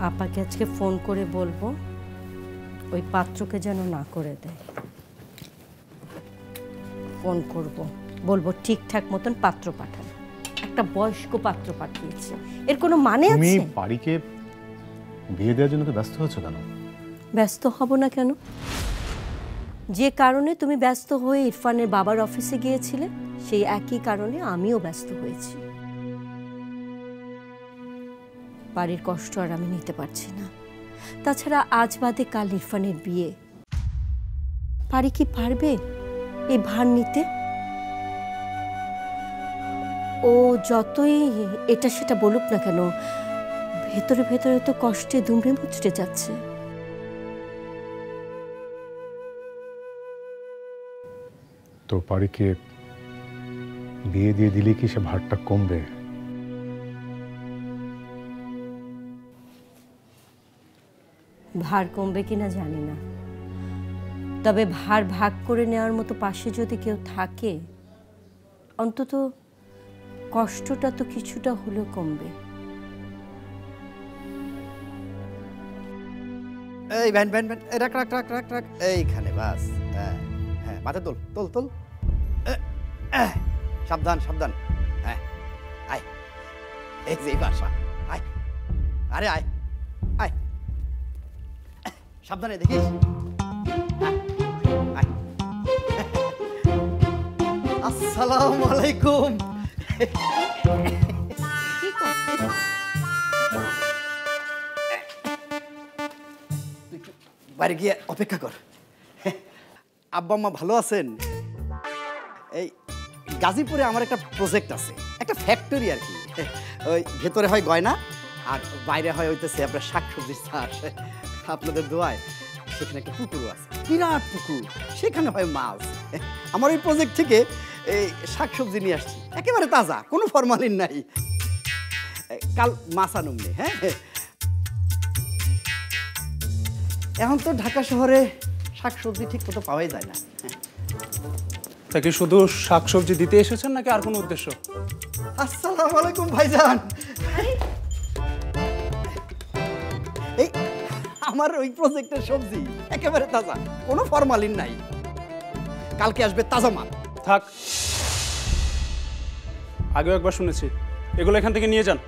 আপাকে আজকে ফোন করে বলবো ওই পাত্রকে যেন না করে দেয়। ফোন করব, বলবো ঠিকঠাক মতন পাত্র পাঠান। একটা বয়স্ক পাত্র পাঠিয়েছে, এর কোনো মানে আছে? তুমি বাড়িকে বিয়ে দেওয়ার জন্য তো ব্যস্ত হচ্ছ কেন? ব্যস্ত হব না কেন? যে কারণে তুমি ব্যস্ত হয়ে ইরফানের বাবার অফিসে গিয়েছিলে, সেই একই কারণে আমিও ব্যস্ত হয়েছি। বাড়ির কষ্ট আর আমি নিতে পারছি না। তাছাড়া আজ বাদে কাল ইরফানের বিয়ে, পারি কি পারবে এই ভার নিতে? ও যতই এটা সেটা বলুক না কেন, ভেতরে ভেতরে তো কষ্টে দুমড়ে মুচড়ে যাচ্ছে। তো পারিকে বিয়ে দিয়ে দিলে কি সে ভারটা কমবে? ভার কমবে কিনা জানি না, তবে ভার ভাগ করে নেওয়ার মতো পাশে যদি কেউ থাকে, অন্তত কষ্টটা তো কিছুটা হলেও কমবে। এই ভ্যান ভ্যান ভ্যান, রাখ রাখ রাখ রাখ রাখ, এইখানে বাস। হ্যাঁ হ্যাঁ, মাথা তোল তোল তোল, সাবধান সাবধান। হ্যাঁ আয়, এই যে বাসা, আয়, আরে আয় আয়, সাবধানে দেখিস। আসসালামু আলাইকুম। বাড়ি গিয়ে অপেক্ষা কর। আব্বা আম্মা ভালো আছেন? এই গাজীপুরে আমার একটা প্রজেক্ট আছে, একটা ফ্যাক্টরি আর কি। ওই ভেতরে হয় গয়না আর বাইরে হয় হইতেছে আপনার শাকসবজির চাষ। আপনাদের দোয়ায় সেখানে একটা পুকুরও আছে, বিরাট পুকুর, সেখানে হয় মাছ। আমার ওই প্রজেক্ট থেকে এই শাকসবজি নিয়ে আসছি, একেবারে তাজা, কোনো ফরমালিন নাই। কাল মাছ আনুম নে। হ্যাঁ, এখন তো ঢাকা শহরে শাকসবজি ঠিক মতো পাওয়াই যায় না। তাকে শুধু শাকসবজি দিতে এসেছেন নাকি আর কোনো উদ্দেশ্য? আসসালামু আলাইকুম ভাইজান। এই আমার ওই প্রজেক্টের সবজি একেবারে তাজা, কোনো ফরমালিন নাই, কালকে আসবে তাজা মাল। থাক, আগেও একবার শুনেছি, এগুলো এখান থেকে নিয়ে যান।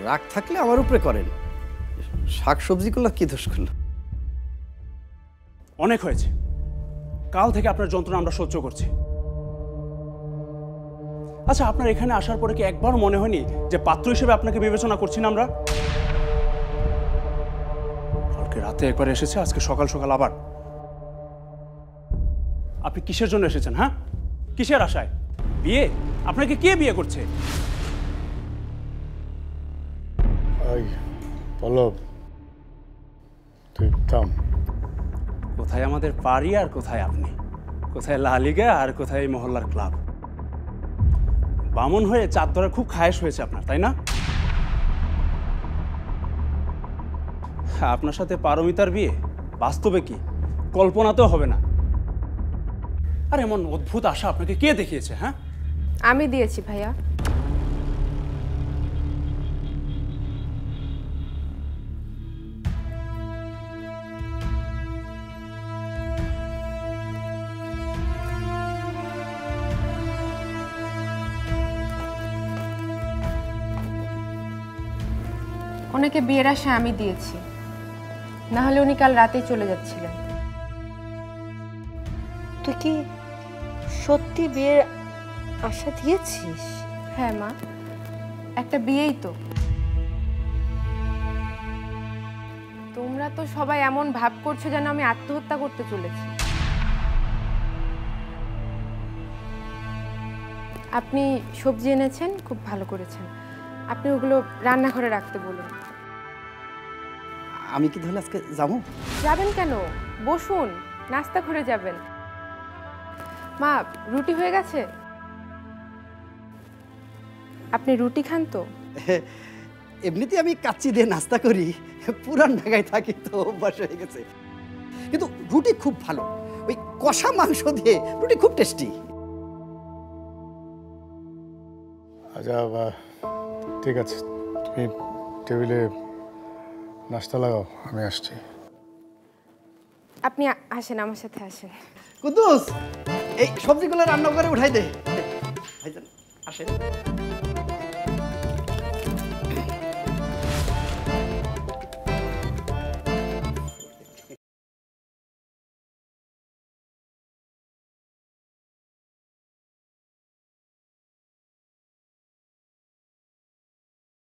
রাগ থাকলে আমার উপরে করেন, শাকসবজিগুলো কি দোষ করলো? অনেক হয়েছে, কাল থেকে আপনার যন্ত্রণা আমরা সহ্য করছি। আচ্ছা, আপনার এখানে আসার পরে কি একবার মনে হয়নি যে পাত্র হিসেবে আপনাকে বিবেচনা করছি না আমরা? কালকে রাতে একবার এসেছে, আজকে সকাল সকাল আবার। আপনি কিসের জন্য এসেছেন? হ্যাঁ, কিসের আশায়? বিয়ে? আপনাকে কে বিয়ে করছে? পল্লব, তুই থাম। কোথায় আমাদের পারি আর কোথায় আপনি, কোথায় লা লিগা আর কোথায় এই মহল্লার ক্লাব। বামন হয়ে চাঁদ ধরার খুব খায়েশ হয়েছে আপনার, তাই না? আপনার সাথে পারমিতার বিয়ে বাস্তবে কি, কল্পনাতেও হবে না। আর এমন অদ্ভুত আশা আপনাকে কে দেখিয়েছে? হ্যাঁ, আমি দিয়েছি ভাইয়া। ওনাকে বিয়ের আশায় আমি দিয়েছি, না হলে উনি কাল রাতেই চলে যাচ্ছিলেন। তুই কি সত্যি বিয়ের আশা দিয়েছিস? হ্যাঁ মা, একটা বিয়েই তো। তোমরা তো সবাই এমন ভাব করছো যেন আমি আত্মহত্যা করতে চলেছি। আপনি সবজি এনেছেন, খুব ভালো করেছেন। আপনি ওগুলো রান্নাঘরে রাখতে বলুন। আমি কি তাহলে আজকে যাবো? যাবেন কেন, বসুন, নাস্তা করে যাবেন। মা, রুটি হয়ে গেছে? আপনি রুটি খান তো? এমনিতে আমি কাচ্চি দিয়ে নাস্তা করি, পুরান ঢাকায় থাকি তো অভ্যাস হয়ে গেছে। কিন্তু রুটি খুব ভালো, ওই কষা মাংস দিয়ে রুটি খুব টেস্টি। আচ্ছা, ঠিক আছে, তুমি টেবিলে নাস্তা লাগাও, আমি আসছি। আপনি আসেন, আমার সাথে আসেন। কুদ্দুস এই সবজিগুলো রান্না করে উঠাই দে। ভাইজান আসেন।